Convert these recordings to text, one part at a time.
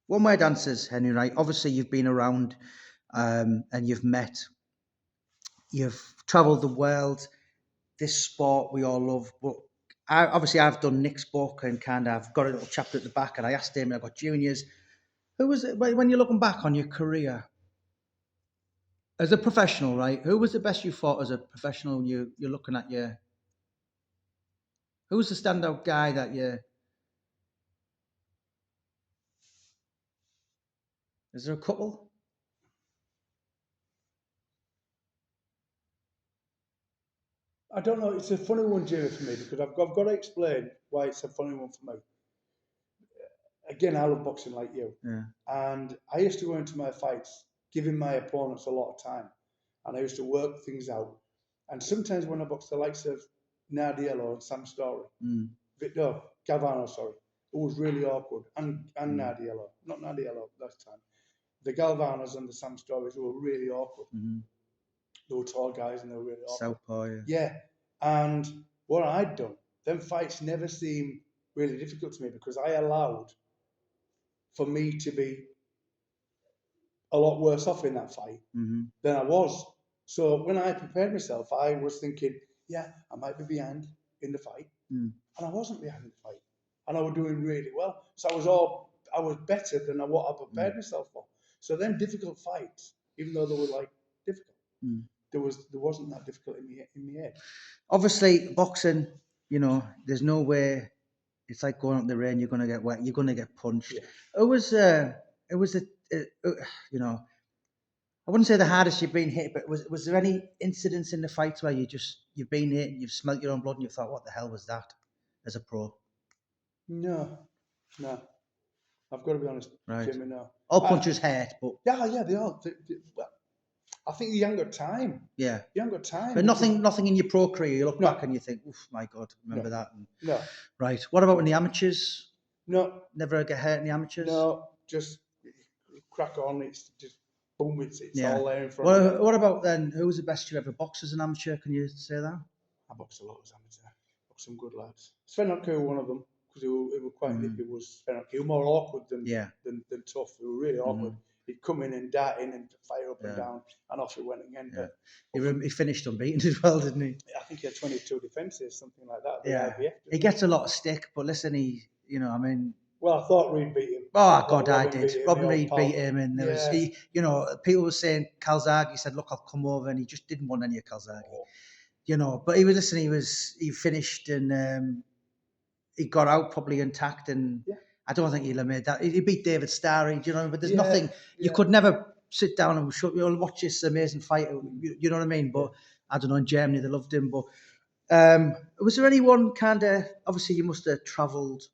One-word answers, Henry. Right? Obviously, you've been around, and you've travelled the world. This sport we all love, but I've done Nick's book and kind of I've got a little chapter at the back, and I asked him. I got juniors. Who was it when you're looking back on your career as a professional? Right? Who was the best you fought as a professional? You're looking at your. Who was the standout guy that you? Is there a couple? I don't know. It's a funny one, Jamie, for me because I've got to explain why it's a funny one for me. Again, I love boxing like you, Yeah. and I used to go into my fights giving my opponents a lot of time, and I used to work things out. And sometimes when I boxed the likes of Nardiello and Sam Story, Mm, Victor Galvano, sorry, it was really awkward, and mm, Nardiello, not Nardiello that time. The Galvanos and the Sam Stories were really awkward. mm. They were tall guys and they were really awkward. Southpaw. Yeah. Yeah, and what I'd done, them fights never seemed really difficult to me because I allowed for me to be a lot worse off in that fight Mm-hmm. than I was. So when I prepared myself, I was thinking, yeah, I might be behind in the fight, Mm. and I wasn't behind in the fight, and I was doing really well. So I was better than what I Mm. prepared myself for. So then difficult fights, even though they were like difficult, Mm. there wasn't that difficult in my head. Obviously, boxing. There's no way. It's like going out in the rain. You're gonna get wet. You're gonna get punched. Yeah. It was. It was a. You know. I wouldn't say the hardest you've been hit, but was there any incidents in the fights where you've been hit and you've smelt your own blood and you thought, what the hell was that? As a pro, No, no. I've got to be honest, right? Jimmy. No. All I, punches hurt, but yeah, yeah, they are. Well, I think the younger time, yeah. But because nothing in your pro career. You look back and no, you think, "Oof, my God, remember no, that?" And, no, right. What about in the amateurs? no, Never get hurt in the amateurs. no. Just crack on. It's just boom. It's Yeah. all there in front of you. What about then? Who was the best you ever boxed as an amateur? Can you say that? I boxed a lot as amateur. Boxed some good lads. Sven Otke was one of them because he were quite Mm. nippy. Was Sven Otke. He was more awkward Yeah. than tough. He was really awkward. Mm. He'd come in and dart in and fire up and Yeah. down, and off he went again. Yeah. But He finished unbeaten as well, didn't he? I think he had 22 defences, something like that. The Yeah. IBF. He gets a lot of stick, but listen, I mean, Well, I thought Reed beat him. I oh thought God, I Robin did. beat him, the Robin old Reed beat pal. him, and there was Yeah. people were saying Calzaghe said, "Look, I'll come over," and he just didn't want any of Calzaghe. Oh, But he finished and he got out probably intact, and yeah. I don't think he'll have made that. He beat David Starry, but there's Yeah. nothing you Yeah. could never sit down and watch this amazing fight. You know what I mean? But I don't know. In Germany, they loved him. But was there anyone kind of? Obviously, you must have travelled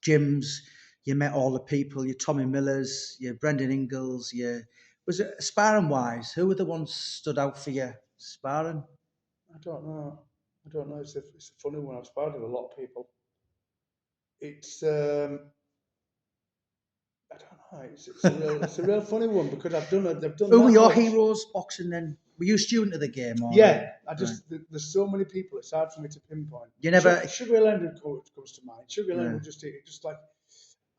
gyms. You met all the people. Your Tommy Millers, your Brendan Ingalls. Was it sparring wise? Who were the ones stood out for you sparring? I don't know. I don't know. It's a funny one. I've sparred with a lot of people. It's I don't know. It's a real funny one because they've done Who were that your much. heroes boxing then? Were you a student of the game or Yeah, right? there's so many people. It's hard for me to pinpoint. You never, Sugar Leonard comes to mind. Sugar Leonard yeah. was just like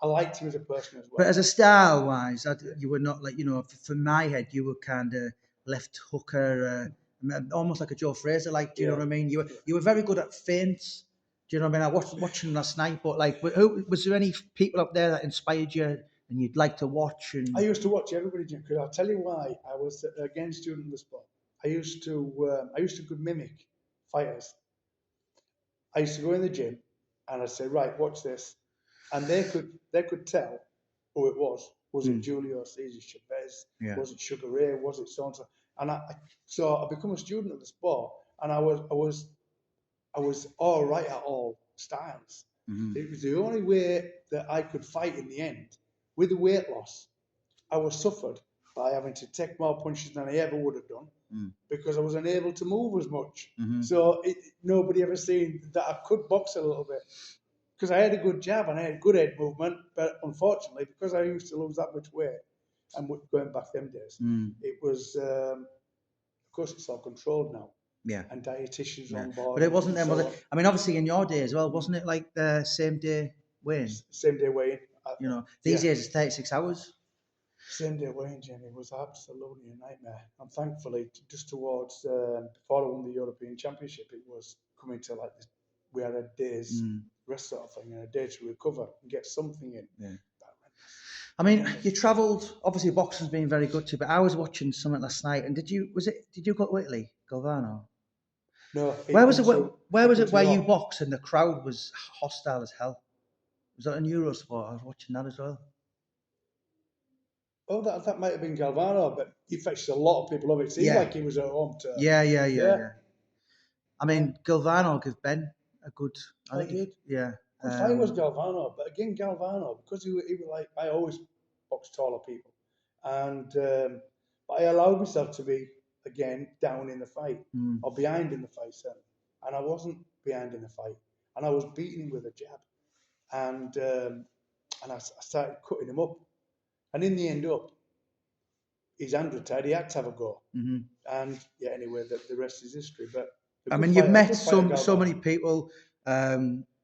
I liked him as a person as But well. as a style wise, Yeah. you were not like for my head, you were kind of left hooker, almost like a Joe Fraser. Like, do you know Yeah. what I mean? Yeah. You were very good at feints. Do you know what I mean? I watched watching last night, but like, who was there any people up there that inspired you and you'd like to watch? I And used to watch everybody because I'll tell you why. I was again student of the sport. I used to could mimic fighters. I used to go in the gym and I'd say, right, watch this, and they could tell who it was. Was it mm, Julio Cesar Chavez? yeah, Was it Sugar Ray? Was it so and so? And so I become a student of the sport, and I was all right at all styles. mm-hmm, It was the only way that I could fight in the end with the weight loss. I was suffered by having to take more punches than I ever would have done mm, because I was unable to move as much. mm-hmm, So nobody ever seen that I could box a little bit because I had a good jab and I had good head movement. But unfortunately, because I used to lose that much weight and going back them days, mm, it was, of course, it's all controlled now yeah. and dietitians are Yeah, on but board it wasn't and them, was so it? on. I mean, obviously in your day as well, wasn't it? Like the same day weighing. Same day weighing. You know, these Yeah. days it's 36 hours. Same day weighing, Jimmy, was absolutely a nightmare. And thankfully, just towards before I won the European Championship, it was coming to like this. We had a day's rest sort of thing and a day to recover and get something in. Yeah. Horrendous. I mean, Horrendous. you travelled. Obviously, boxing's been very good to you. But I was watching something last night, and did you go to Italy, Galvano? No, Where he was come it? to Where he was come it to where you York. boxed and the crowd was hostile as hell? Was that in Eurosport? I was watching that as well. Oh, that might have been Galvano, but he fetched a lot of people over. It seemed Yeah, like he was at home turf. yeah. Yeah, I mean, Galvano gave Ben a good. I I think. did. Yeah. Good fight was Galvano, but again, Galvano, because he was like, I always box taller people. And but I allowed myself to be, again, down in the fight or behind in the fight, certainly. And I wasn't behind in the fight. And I was beating him with a jab. And I started cutting him up. And in the end up, his hand retired. He had to have a go. Mm-hmm. And yeah, anyway, the rest is history. But I mean, you've a met good fighter, so Galvano. many people.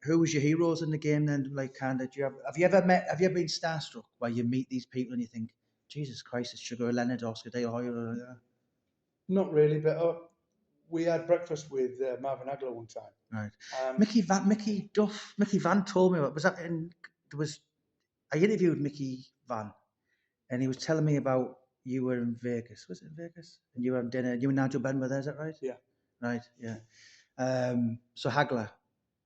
Who was your heroes in the game then? Like, kind of, have you ever met? Have you ever been starstruck where you meet these people and you think, Jesus Christ, it's Sugar Ray Leonard, Oscar De La Hoya? Not really, but we had breakfast with Marvin Hagler one time. Right. And Mickey Van told me about. Was that in? There was. I interviewed Mickey Van, and he was telling me about you were in Vegas. Was it in Vegas? And you were on dinner. You and Nigel Benn were there. Is that right? yeah, Right. Yeah. So Hagler.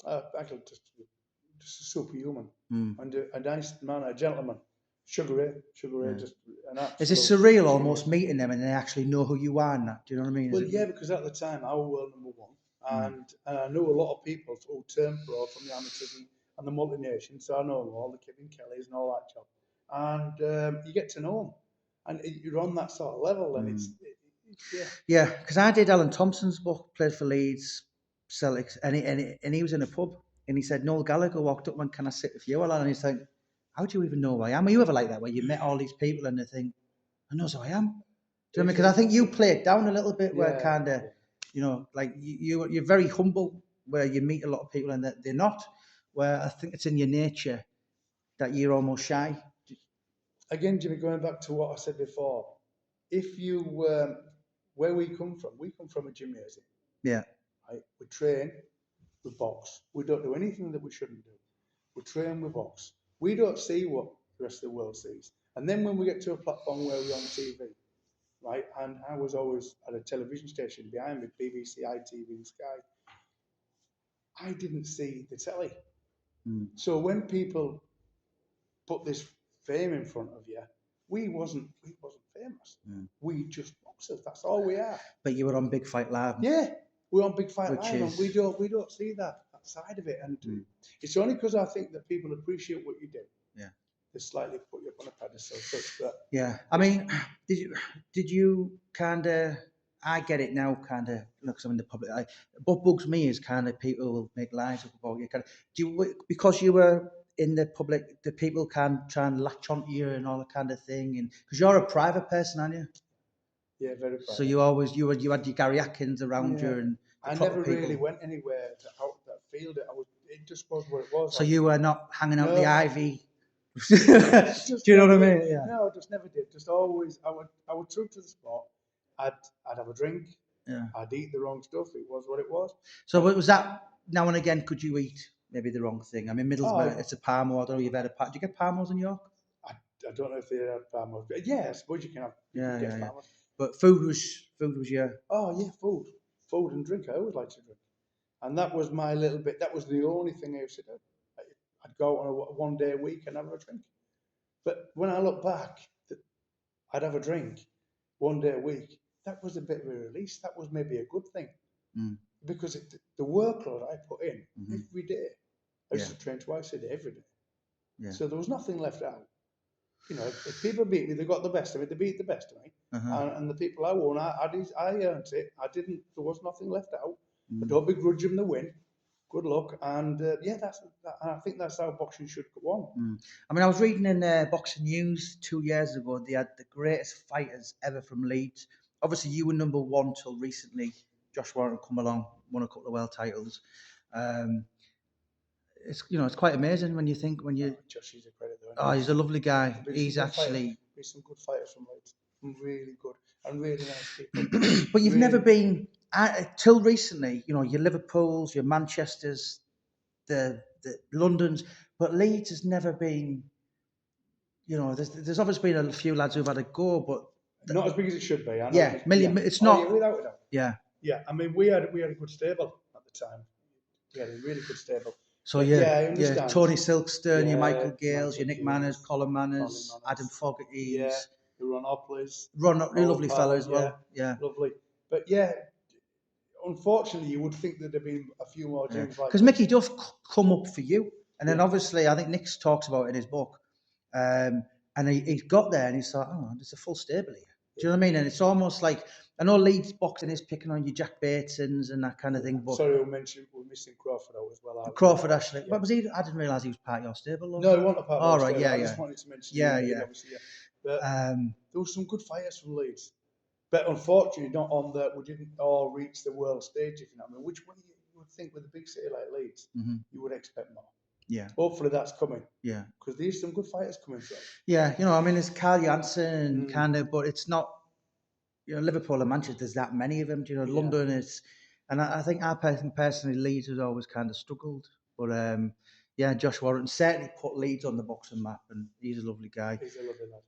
Hagler just a superhuman Mm. and a nice man, a gentleman. Sugar Ray, Yeah. just an Is it absolute surreal genius. almost meeting them and they actually know who you are and that? Do you know what I mean? Well, yeah, because at the time I was world number one, and I knew a lot of people who turned pro from the amateurs and the multinations, so I know them all, the Kevin Kellys and all that job. And you get to know them, and you're on that sort of level, and yeah. Yeah, because I did Alan Thompson's book, played for Leeds, Celtics, and he was in a pub and he said, Noel Gallagher walked up and can I sit with you, Alan? And he's like, how do you even know who I am? Are you ever like that where you met all these people and they think, I know who I am? Do you know what I mean? Because I think you play it down a little bit where kind of, you know, like you're very humble where you meet a lot of people and they're not, where I think it's in your nature that you're almost shy. Again, Jimmy, going back to what I said before, if you where we come from a gymnasium. Yeah. Right? We train, we box. We don't do anything that we shouldn't do. We train, we box. We don't see what the rest of the world sees. And then when we get to a platform where we're on TV, right? And I was always at a television station behind me, BBC, ITV, and Sky. I didn't see the telly. So when people put this fame in front of you, we wasn't famous. We just boxers. That's all we are. But you were on Big Fight Live. Yeah, we're on Big Fight Which Live, and is- we don't see that side of it. And it's only because I think that people appreciate what you do. Yeah. They slightly put you up on a pedestal. Such that Yeah, I mean, did you kind of? I get it now, kind of. Because I'm in the public eye. What bugs me is kind of people will make lies up about you. Kind of, do you because you were in the public, the people can try and latch onto you and all that kind of thing, and because you're a private person, aren't you? Yeah, very proud. So you always you had your Gary Atkins around you and the I proper never people. really went anywhere out that field. It just was what it was. So you were not hanging out the No. Ivy. Do Just you know what I never mean? did. Yeah. No, I just never did. Just always, I would true to the sport. I'd have a drink. Yeah. I'd eat the wrong stuff. It was what it was. So was that now and again? Could you eat maybe the wrong thing? I mean, Middlesbrough, it's a palm order. You've had a palm. Do you get palm oils in York? I don't know if they had farmers. But yeah, I suppose you can have. You can get farmers. But food was your. Oh yeah, food and drink. I always liked to drink, and that was my little bit. That was the only thing I used to do. I'd go on a 1 day a week and have a drink. But when I look back, I'd have a drink 1 day a week. That was a bit of a release. That was maybe a good thing because the workload I put in every day. I used to train twice a day every day. Yeah. So there was nothing left out. You know, if people beat me, they got the best of me. They beat the best of me, and the people I won, I earned it. I didn't. There was nothing left out. I don't begrudge them the win. Good luck, and I think that's how boxing should go on. I mean, I was reading in Boxing News 2 years ago. They had the greatest fighters ever from Leeds. Obviously, you were number one till recently. Josh Wharton come along, won a couple of world titles. it's quite amazing when you think when you. Josh is a credit though. Oh, he's a lovely guy. Been He's some good fighters. actually. Been some good fighters from Leeds. Some really good and really nice people. But you've never Really- been till recently. Your Liverpools, your Manchesters, the Londons, but Leeds has never been. There's obviously been a few lads who've had a go, but not as big as it should be. I know yeah, million. yeah. It's Oh, not. yeah, without a doubt. Yeah. Yeah, I mean, we had a good stable at the time. We had a really good stable. So But yeah, I understand. Tony Silkstone, your Yeah, Michael Gales, your Michael Nick Manners, Gales, Colin Colin Manners, Manners. Adam Fogarty's, Yeah, the Ron Opley's. Ron, really lovely Pal, fella as well. Yeah. Lovely. But yeah, unfortunately, you would think that there'd been a few more James like Because Mickey Duff come up for you, and then obviously I think Nick talks about it in his book, and he got there and he thought, oh, there's a full stable here. Do you know what I mean? And it's almost like I know Leeds boxing is picking on you, Jack Batesons and that kind of thing. But sorry, we're missing Crawford out as well. Crawford actually, what was he? I didn't realise he was part of your stable. Though. No, he wasn't a part of All our right, stable. yeah, I just wanted to mention. Yeah. Obviously, yeah. But there were some good fighters from Leeds. But unfortunately, not on we didn't all reach the world stage, if you know what I mean. Which one you would think with a big city like Leeds, you would expect more. Yeah. Hopefully that's coming. Yeah. Because there's some good fighters coming through. Yeah, I mean, it's Carl Janssen kind of, but it's not, Liverpool and Manchester, there's that many of them. London is, and I think personally, Leeds has always kind of struggled. But yeah, Josh Wharton certainly put Leeds on the boxing map, and he's a lovely guy. He's a lovely lad.